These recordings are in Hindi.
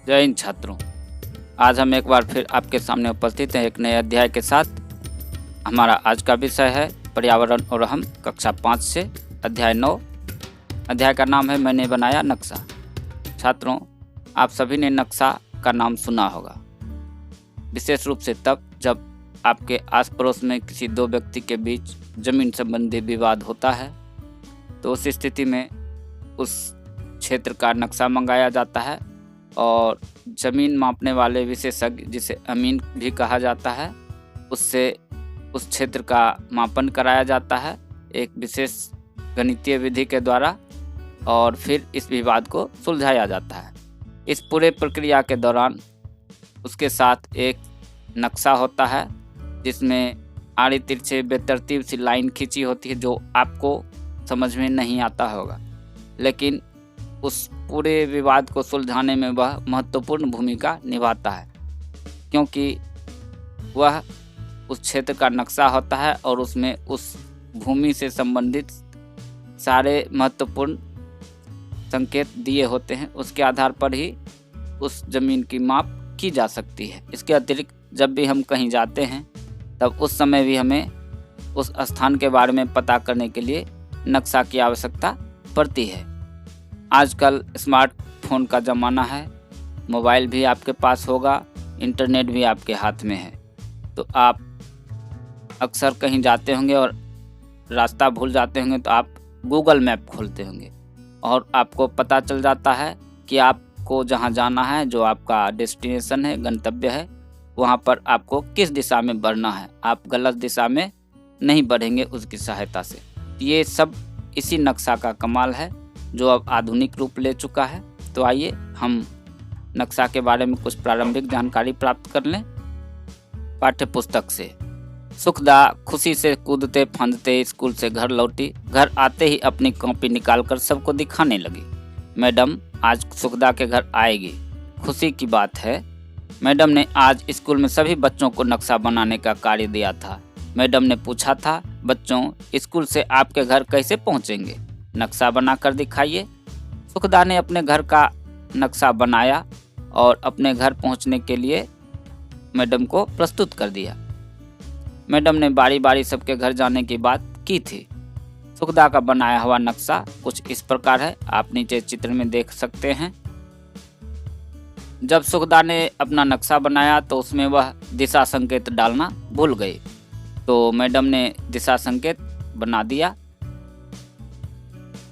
जय हिंद छात्रों। आज हम एक बार फिर आपके सामने उपस्थित हैं एक नए अध्याय के साथ। हमारा आज का विषय है पर्यावरण और हम, कक्षा 5 से अध्याय 9। अध्याय का नाम है मैंने बनाया नक्शा। छात्रों, आप सभी ने नक्शा का नाम सुना होगा, विशेष रूप से तब जब आपके आस पड़ोस में किसी दो व्यक्ति के बीच जमीन संबंधी विवाद होता है, तो उस स्थिति में उस क्षेत्र का नक्शा मंगाया जाता है और ज़मीन मापने वाले विशेषज्ञ, जिसे अमीन भी कहा जाता है, उससे उस क्षेत्र का मापन कराया जाता है एक विशेष गणितीय विधि के द्वारा, और फिर इस विवाद को सुलझाया जाता है। इस पूरे प्रक्रिया के दौरान उसके साथ एक नक्शा होता है जिसमें आड़ी तिरछे बेतरतीब सी लाइन खींची होती है, जो आपको समझ में नहीं आता होगा, लेकिन उस पूरे विवाद को सुलझाने में वह महत्वपूर्ण भूमिका निभाता है, क्योंकि वह उस क्षेत्र का नक्शा होता है और उसमें उस भूमि से संबंधित सारे महत्वपूर्ण संकेत दिए होते हैं। उसके आधार पर ही उस ज़मीन की माप की जा सकती है। इसके अतिरिक्त जब भी हम कहीं जाते हैं तब उस समय भी हमें उस स्थान के बारे में पता करने के लिए नक्शा की आवश्यकता पड़ती है। आजकल स्मार्टफोन का ज़माना है, मोबाइल भी आपके पास होगा, इंटरनेट भी आपके हाथ में है, तो आप अक्सर कहीं जाते होंगे और रास्ता भूल जाते होंगे तो आप गूगल मैप खोलते होंगे और आपको पता चल जाता है कि आपको जहां जाना है, जो आपका डेस्टिनेशन है, गंतव्य है, वहां पर आपको किस दिशा में बढ़ना है। आप गलत दिशा में नहीं बढ़ेंगे उसकी सहायता से। ये सब इसी नक्शा का कमाल है जो अब आधुनिक रूप ले चुका है। तो आइए हम नक्शा के बारे में कुछ प्रारंभिक जानकारी प्राप्त कर लें पाठ्य पुस्तक से। सुखदा खुशी से कूदते फांदते स्कूल से घर लौटी। घर आते ही अपनी कॉपी निकालकर सबको दिखाने लगी। मैडम आज सुखदा के घर आएगी। खुशी की बात है, मैडम ने आज स्कूल में सभी बच्चों को नक्शा बनाने का कार्य दिया था। मैडम ने पूछा था, बच्चों स्कूल से आपके घर कैसे पहुंचेंगे? नक्शा बनाकर दिखाइए। सुखदा ने अपने घर का नक्शा बनाया और अपने घर पहुंचने के लिए मैडम को प्रस्तुत कर दिया। मैडम ने बारी बारी सबके घर जाने की बात की थी। सुखदा का बनाया हुआ नक्शा कुछ इस प्रकार है, आप नीचे चित्र में देख सकते हैं। जब सुखदा ने अपना नक्शा बनाया तो उसमें वह दिशा संकेत डालना भूल गई, तो मैडम ने दिशा संकेत बना दिया।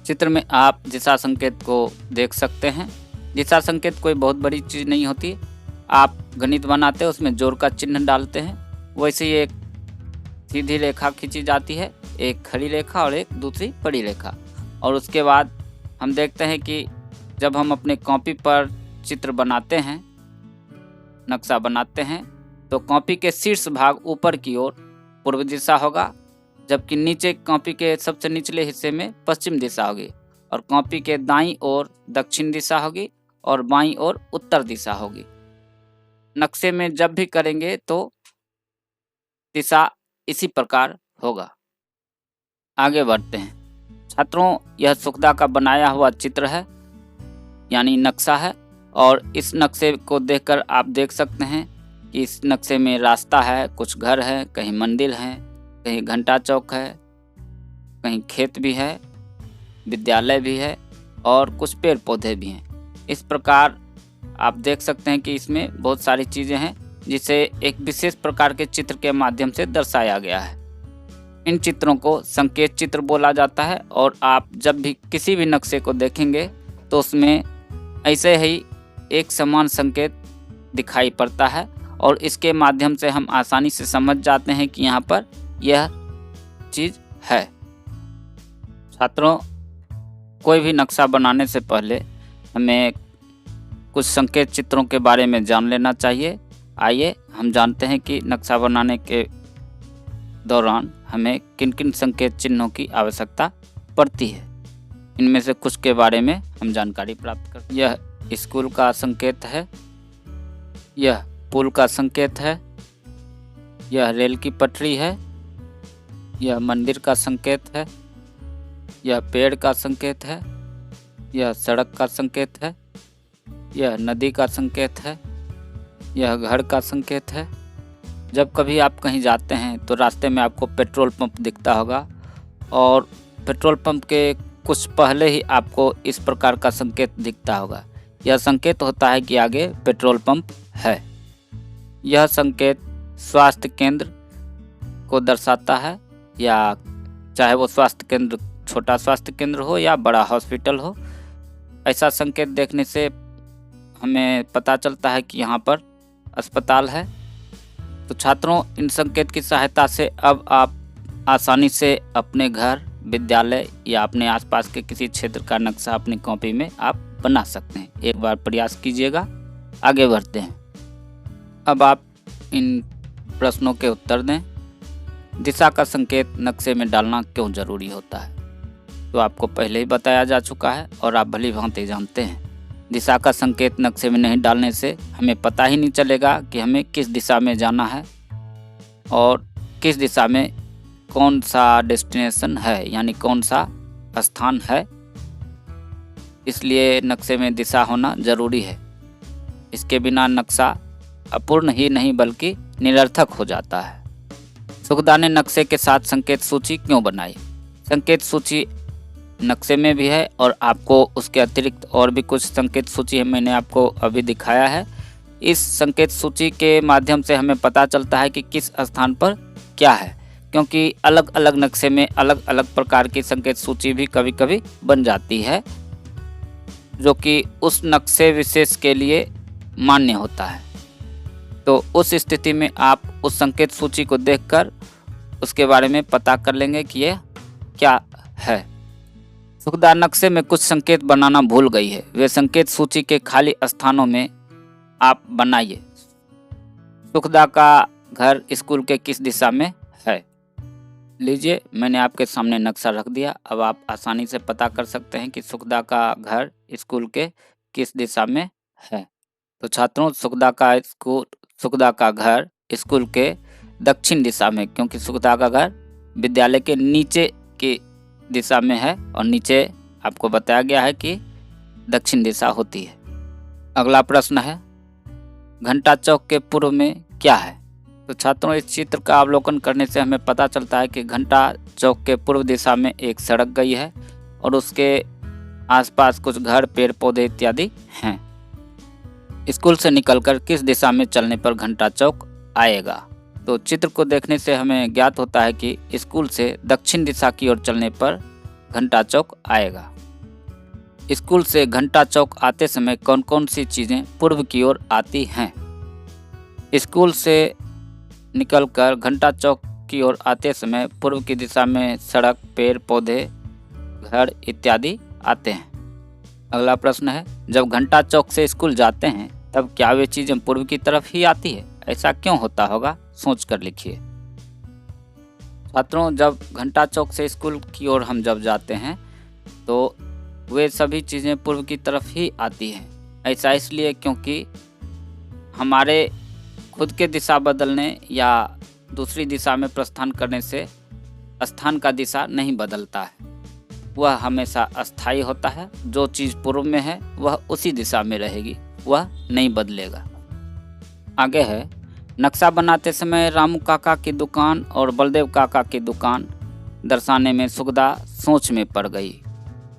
चित्र में आप दिशा संकेत को देख सकते हैं। दिशा संकेत कोई बहुत बड़ी चीज़ नहीं होती। आप गणित बनाते हैं, उसमें जोड़ का चिन्ह डालते हैं, वैसे ही एक सीधी रेखा खींची जाती है, एक खड़ी रेखा और एक दूसरी बड़ी रेखा। और उसके बाद हम देखते हैं कि जब हम अपने कॉपी पर चित्र बनाते हैं, नक्शा बनाते हैं, तो कॉपी के शीर्ष भाग ऊपर की ओर पूर्व दिशा होगा, जबकि नीचे कॉपी के सबसे निचले हिस्से में पश्चिम दिशा होगी, और कॉपी के दाईं ओर दक्षिण दिशा होगी और बाईं ओर उत्तर दिशा होगी। नक्शे में जब भी करेंगे तो दिशा इसी प्रकार होगा। आगे बढ़ते हैं छात्रों, यह सुखदा का बनाया हुआ चित्र है, यानी नक्शा है, और इस नक्शे को देखकर आप देख सकते हैं कि इस नक्शे में रास्ता है, कुछ घर है, कहीं मंदिर है, कहीं घंटा चौक है, कहीं खेत भी है, विद्यालय भी है और कुछ पेड़ पौधे भी हैं। इस प्रकार आप देख सकते हैं कि इसमें बहुत सारी चीज़ें हैं जिसे एक विशेष प्रकार के चित्र के माध्यम से दर्शाया गया है। इन चित्रों को संकेत चित्र बोला जाता है, और आप जब भी किसी भी नक्शे को देखेंगे तो उसमें ऐसे ही एक समान संकेत दिखाई पड़ता है, और इसके माध्यम से हम आसानी से समझ जाते हैं कि यहाँ पर यह चीज़ है। छात्रों, कोई भी नक्शा बनाने से पहले हमें कुछ संकेत चित्रों के बारे में जान लेना चाहिए। आइए हम जानते हैं कि नक्शा बनाने के दौरान हमें किन किन संकेत चिन्हों की आवश्यकता पड़ती है। इनमें से कुछ के बारे में हम जानकारी प्राप्त करते हैं। यह स्कूल का संकेत है, यह पुल का संकेत है, यह रेल की पटरी है, यह मंदिर का संकेत है, यह पेड़ का संकेत है, यह सड़क का संकेत है, यह नदी का संकेत है, यह घर का संकेत है। जब कभी आप कहीं जाते हैं तो रास्ते में आपको पेट्रोल पंप दिखता होगा और पेट्रोल पंप के कुछ पहले ही आपको इस प्रकार का संकेत दिखता होगा। यह संकेत होता है कि आगे पेट्रोल पंप है। यह संकेत स्वास्थ्य केंद्र को दर्शाता है, या चाहे वो स्वास्थ्य केंद्र छोटा स्वास्थ्य केंद्र हो या बड़ा हॉस्पिटल हो। ऐसा संकेत देखने से हमें पता चलता है कि यहाँ पर अस्पताल है। तो छात्रों, इन संकेत की सहायता से अब आप आसानी से अपने घर, विद्यालय या अपने आसपास के किसी क्षेत्र का नक्शा अपनी कॉपी में आप बना सकते हैं। एक बार प्रयास कीजिएगा। आगे बढ़ते हैं। अब आप इन प्रश्नों के उत्तर दें। दिशा का संकेत नक्शे में डालना क्यों जरूरी होता है? तो आपको पहले ही बताया जा चुका है और आप भली भांति जानते हैं। दिशा का संकेत नक्शे में नहीं डालने से हमें पता ही नहीं चलेगा कि हमें किस दिशा में जाना है और किस दिशा में कौन सा डेस्टिनेशन है, यानी कौन सा स्थान है। इसलिए नक्शे में दिशा होना जरूरी है। इसके बिना नक्शा अपूर्ण ही नहीं बल्कि निरर्थक हो जाता है। सुखदा ने नक्शे के साथ संकेत सूची क्यों बनाई? संकेत सूची नक्शे में भी है और आपको उसके अतिरिक्त और भी कुछ संकेत सूची है, मैंने आपको अभी दिखाया है। इस संकेत सूची के माध्यम से हमें पता चलता है कि किस स्थान पर क्या है, क्योंकि अलग अलग नक्शे में अलग अलग प्रकार की संकेत सूची भी कभी कभी बन जाती है, जो कि उस नक्शे विशेष के लिए मान्य होता है। तो उस स्थिति में आप उस संकेत सूची को देखकर उसके बारे में पता कर लेंगे कि यह क्या है। सुखदा नक्शे में कुछ संकेत बनाना भूल गई है, वे संकेत सूची के खाली स्थानों में आप बनाइए। सुखदा का घर स्कूल के किस दिशा में है? लीजिए, मैंने आपके सामने नक्शा रख दिया। अब आप आसानी से पता कर सकते हैं कि सुखदा का घर स्कूल के किस दिशा में है। तो छात्रों, सुखदा का घर स्कूल के दक्षिण दिशा में, क्योंकि सुखदा का घर विद्यालय के नीचे की दिशा में है और नीचे आपको बताया गया है कि दक्षिण दिशा होती है। अगला प्रश्न है, घंटा चौक के पूर्व में क्या है? तो छात्रों, इस चित्र का अवलोकन करने से हमें पता चलता है कि घंटा चौक के पूर्व दिशा में एक सड़क गई है और उसके आसपास कुछ घर, पेड़ पौधे इत्यादि हैं। स्कूल से निकलकर किस दिशा में चलने पर घंटा चौक आएगा? तो चित्र को देखने से हमें ज्ञात होता है कि स्कूल से दक्षिण दिशा की ओर चलने पर घंटा चौक आएगा। स्कूल से घंटा चौक आते समय कौन कौन सी चीज़ें पूर्व की ओर आती हैं? स्कूल से निकलकर घंटा चौक की ओर आते समय पूर्व की दिशा में सड़क, पेड़ पौधे, घर इत्यादि आते हैं। अगला प्रश्न है, जब घंटा चौक से स्कूल जाते हैं तब क्या वे चीज़ें पूर्व की तरफ ही आती है? ऐसा क्यों होता होगा? सोच कर लिखिए। छात्रों, जब घंटा चौक से स्कूल की ओर हम जब जाते हैं तो वे सभी चीज़ें पूर्व की तरफ ही आती हैं। ऐसा इसलिए क्योंकि हमारे खुद के दिशा बदलने या दूसरी दिशा में प्रस्थान करने से स्थान का दिशा नहीं बदलता है, वह हमेशा अस्थायी होता है। जो चीज़ पूर्व में है वह उसी दिशा में रहेगी, वह नहीं बदलेगा। आगे है, नक्शा बनाते समय रामू काका की दुकान और बलदेव काका की दुकान दर्शाने में सुखदा सोच में पड़ गई।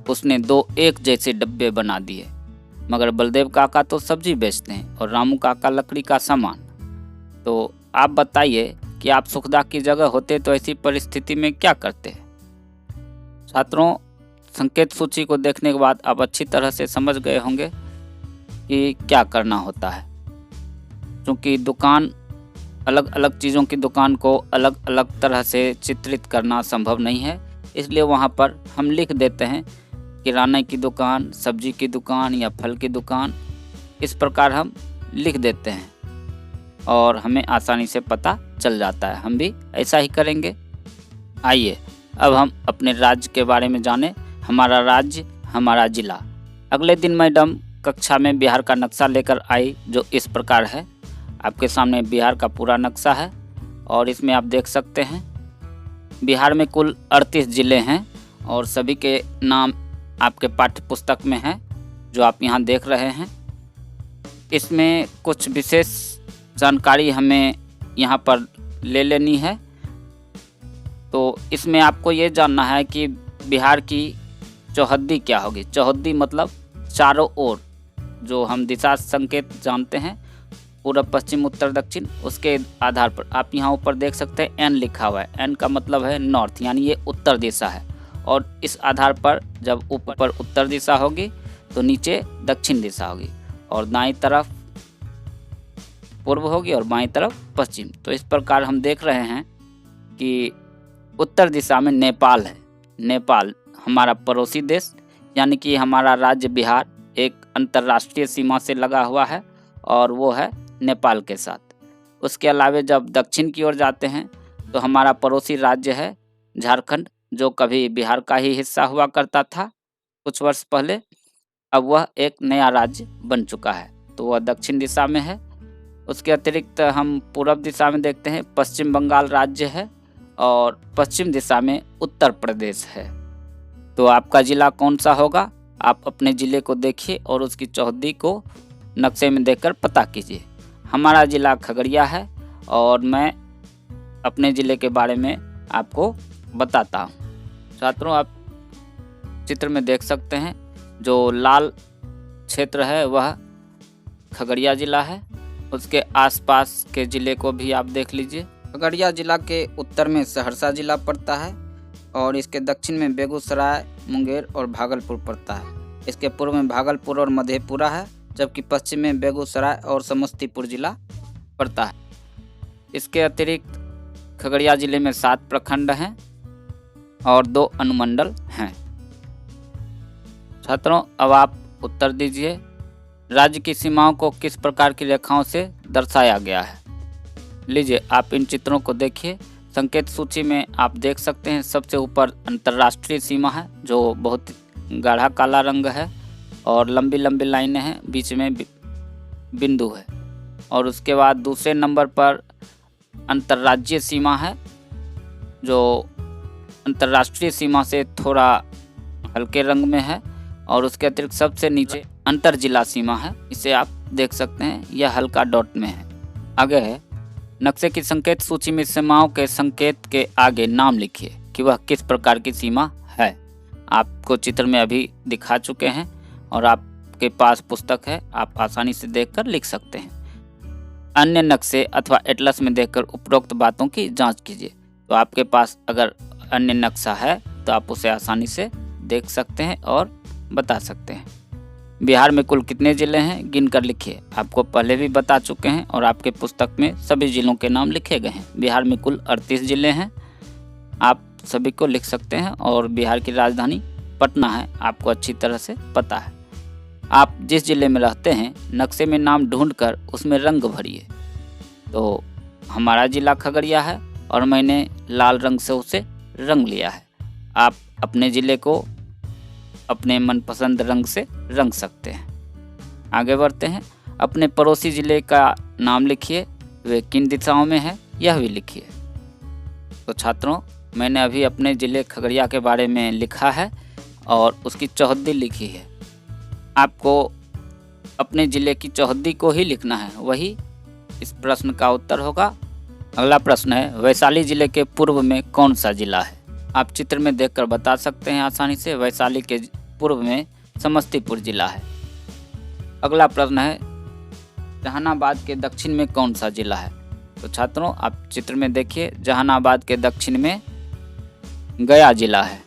उसने दो एक जैसे डब्बे बना दिए, मगर बलदेव काका तो सब्जी बेचते हैं और रामू काका लकड़ी का सामान। तो आप बताइए कि आप सुखदा की जगह होते तो ऐसी परिस्थिति में क्या करते? छात्रों, संकेत सूची को देखने के बाद आप अच्छी तरह से समझ गए होंगे कि क्या करना होता है। क्योंकि दुकान, अलग अलग चीज़ों की दुकान को अलग अलग तरह से चित्रित करना संभव नहीं है, इसलिए वहाँ पर हम लिख देते हैं किराने की दुकान, सब्जी की दुकान या फल की दुकान। इस प्रकार हम लिख देते हैं और हमें आसानी से पता चल जाता है। हम भी ऐसा ही करेंगे। आइए अब हम अपने राज्य के बारे में जानें। हमारा राज्य, हमारा जिला। अगले दिन मैडम कक्षा में बिहार का नक्शा लेकर आई, जो इस प्रकार है। आपके सामने बिहार का पूरा नक्शा है और इसमें आप देख सकते हैं बिहार में कुल 38 ज़िले हैं और सभी के नाम आपके पाठ्य पुस्तक में हैं, जो आप यहाँ देख रहे हैं। इसमें कुछ विशेष जानकारी हमें यहाँ पर ले लेनी है। तो इसमें आपको ये जानना है कि बिहार की चौहद्दी क्या होगी। चौहद्दी मतलब चारों ओर, जो हम दिशा संकेत जानते हैं पूर्व पश्चिम उत्तर दक्षिण, उसके आधार पर आप यहाँ ऊपर देख सकते हैं एन लिखा हुआ है। एन का मतलब है नॉर्थ, यानी ये उत्तर दिशा है। और इस आधार पर जब ऊपर उत्तर दिशा होगी तो नीचे दक्षिण दिशा होगी, और दाईं तरफ पूर्व होगी और बाईं तरफ पश्चिम। तो इस प्रकार हम देख रहे हैं कि उत्तर दिशा में नेपाल है। नेपाल हमारा पड़ोसी देश, यानी कि हमारा राज्य बिहार एक अंतर्राष्ट्रीय सीमा से लगा हुआ है और वो है नेपाल के साथ। उसके अलावा जब दक्षिण की ओर जाते हैं तो हमारा पड़ोसी राज्य है झारखंड, जो कभी बिहार का ही हिस्सा हुआ करता था कुछ वर्ष पहले। अब वह एक नया राज्य बन चुका है, तो वह दक्षिण दिशा में है। उसके अतिरिक्त हम पूर्व दिशा में देखते हैं पश्चिम बंगाल राज्य है, और पश्चिम दिशा में उत्तर प्रदेश है। तो आपका ज़िला कौन सा होगा, आप अपने ज़िले को देखिए और उसकी चौहद्दी को नक्शे में देखकर पता कीजिए। हमारा ज़िला खगड़िया है और मैं अपने ज़िले के बारे में आपको बताता हूँ। छात्रों, आप चित्र में देख सकते हैं जो लाल क्षेत्र है वह खगड़िया ज़िला है। उसके आसपास के ज़िले को भी आप देख लीजिए। खगड़िया ज़िला के उत्तर में सहरसा ज़िला पड़ता है और इसके दक्षिण में बेगूसराय, मुंगेर और भागलपुर पड़ता है। इसके पूर्व में भागलपुर और मधेपुरा है, जबकि पश्चिम में बेगूसराय और समस्तीपुर ज़िला पड़ता है। इसके अतिरिक्त खगड़िया ज़िले में 7 प्रखंड हैं और 2 अनुमंडल हैं। छात्रों, अब आप उत्तर दीजिए, राज्य की सीमाओं को किस प्रकार की रेखाओं से दर्शाया गया है। लीजिए, आप इन चित्रों को देखिए। संकेत सूची में आप देख सकते हैं सबसे ऊपर अंतर्राष्ट्रीय सीमा है, जो बहुत गाढ़ा काला रंग है और लंबी लंबी लाइनें हैं, बीच में बिंदु है। और उसके बाद दूसरे नंबर पर अंतर्राज्यीय सीमा है, जो अंतर्राष्ट्रीय सीमा से थोड़ा हल्के रंग में है। और उसके अतिरिक्त सबसे नीचे अंतर जिला सीमा है, इसे आप देख सकते हैं, यह हल्का डॉट में है। आगे है नक्शे की संकेत सूची में सीमाओं के संकेत के आगे नाम लिखिए कि वह किस प्रकार की सीमा है। आपको चित्र में अभी दिखा चुके हैं और आपके पास पुस्तक है, आप आसानी से देखकर लिख सकते हैं। अन्य नक्शे अथवा एटलस में देखकर उपरोक्त बातों की जांच कीजिए। तो आपके पास अगर अन्य नक्शा है तो आप उसे आसानी से देख सकते हैं और बता सकते हैं। बिहार में कुल कितने ज़िले हैं, गिनकर लिखिए। आपको पहले भी बता चुके हैं और आपके पुस्तक में सभी ज़िलों के नाम लिखे गए हैं। बिहार में कुल 38 ज़िले हैं, आप सभी को लिख सकते हैं। और बिहार की राजधानी पटना है, आपको अच्छी तरह से पता है। आप जिस ज़िले में रहते हैं नक्शे में नाम ढूंढकर उसमें रंग भरिए। तो हमारा ज़िला खगड़िया है और मैंने लाल रंग से उसे रंग लिया है। आप अपने ज़िले को अपने मनपसंद रंग से रंग सकते हैं। आगे बढ़ते हैं। अपने पड़ोसी ज़िले का नाम लिखिए, वे किन दिशाओं में है यह भी लिखिए। तो छात्रों, मैंने अभी अपने ज़िले खगड़िया के बारे में लिखा है और उसकी चौहद्दी लिखी है। आपको अपने ज़िले की चौहद्दी को ही लिखना है, वही इस प्रश्न का उत्तर होगा। अगला प्रश्न है, वैशाली ज़िले के पूर्व में कौन सा ज़िला है। आप चित्र में देखकर बता सकते हैं आसानी से। वैशाली के पूर्व में समस्तीपुर ज़िला है। अगला प्रश्न है, जहानाबाद के दक्षिण में कौन सा ज़िला है। तो छात्रों, आप चित्र में देखिए, जहानाबाद के दक्षिण में गया ज़िला है।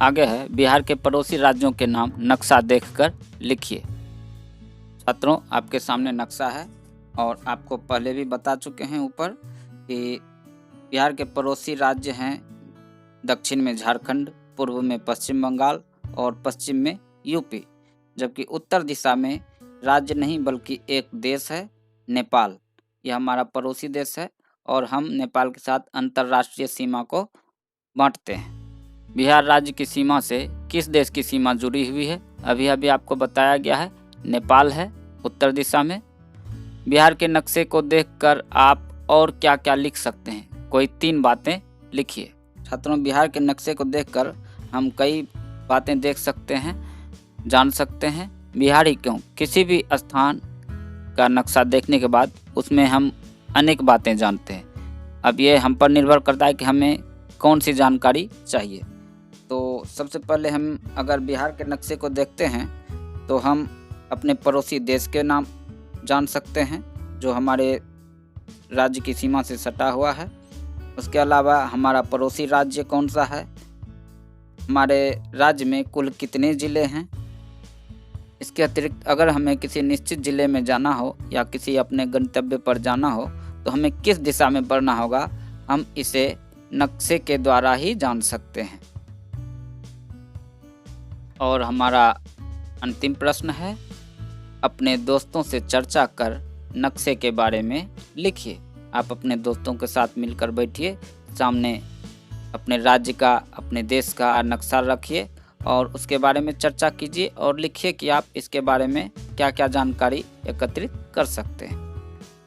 आगे है, बिहार के पड़ोसी राज्यों के नाम नक्शा देखकर लिखिए। छात्रों, आपके सामने नक्शा है और आपको पहले भी बता चुके हैं ऊपर कि बिहार के पड़ोसी राज्य हैं दक्षिण में झारखंड, पूर्व में पश्चिम बंगाल और पश्चिम में यूपी। जबकि उत्तर दिशा में राज्य नहीं बल्कि एक देश है, नेपाल। यह हमारा पड़ोसी देश है और हम नेपाल के साथ अंतर्राष्ट्रीय सीमा को बांटते हैं। बिहार राज्य की सीमा से किस देश की सीमा जुड़ी हुई है, अभी अभी आपको बताया गया है, नेपाल है उत्तर दिशा में। बिहार के नक्शे को देखकर आप और क्या क्या लिख सकते हैं, कोई 3 बातें लिखिए। छात्रों, बिहार के नक्शे को देखकर हम कई बातें देख सकते हैं, जान सकते हैं। बिहार ही क्यों, किसी भी स्थान का नक्शा देखने के बाद उसमें हम अनेक बातें जानते हैं। अब ये हम पर निर्भर करता है कि हमें कौन सी जानकारी चाहिए। तो सबसे पहले हम अगर बिहार के नक्शे को देखते हैं तो हम अपने पड़ोसी देश के नाम जान सकते हैं जो हमारे राज्य की सीमा से सटा हुआ है। उसके अलावा हमारा पड़ोसी राज्य कौन सा है, हमारे राज्य में कुल कितने ज़िले हैं। इसके अतिरिक्त अगर हमें किसी निश्चित ज़िले में जाना हो या किसी अपने गंतव्य पर जाना हो तो हमें किस दिशा में बढ़ना होगा, हम इसे नक्शे के द्वारा ही जान सकते हैं। और हमारा अंतिम प्रश्न है, अपने दोस्तों से चर्चा कर नक्शे के बारे में लिखिए। आप अपने दोस्तों के साथ मिलकर बैठिए, सामने अपने राज्य का, अपने देश का नक्शा रखिए और उसके बारे में चर्चा कीजिए और लिखिए कि आप इसके बारे में क्या क्या जानकारी एकत्रित कर सकते हैं।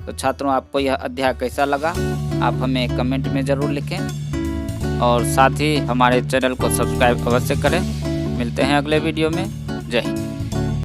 तो छात्रों, आपको यह अध्याय कैसा लगा आप हमें कमेंट में ज़रूर लिखें और साथ ही हमारे चैनल को सब्सक्राइब अवश्य करें। मिलते हैं अगले वीडियो में। जय हिंद।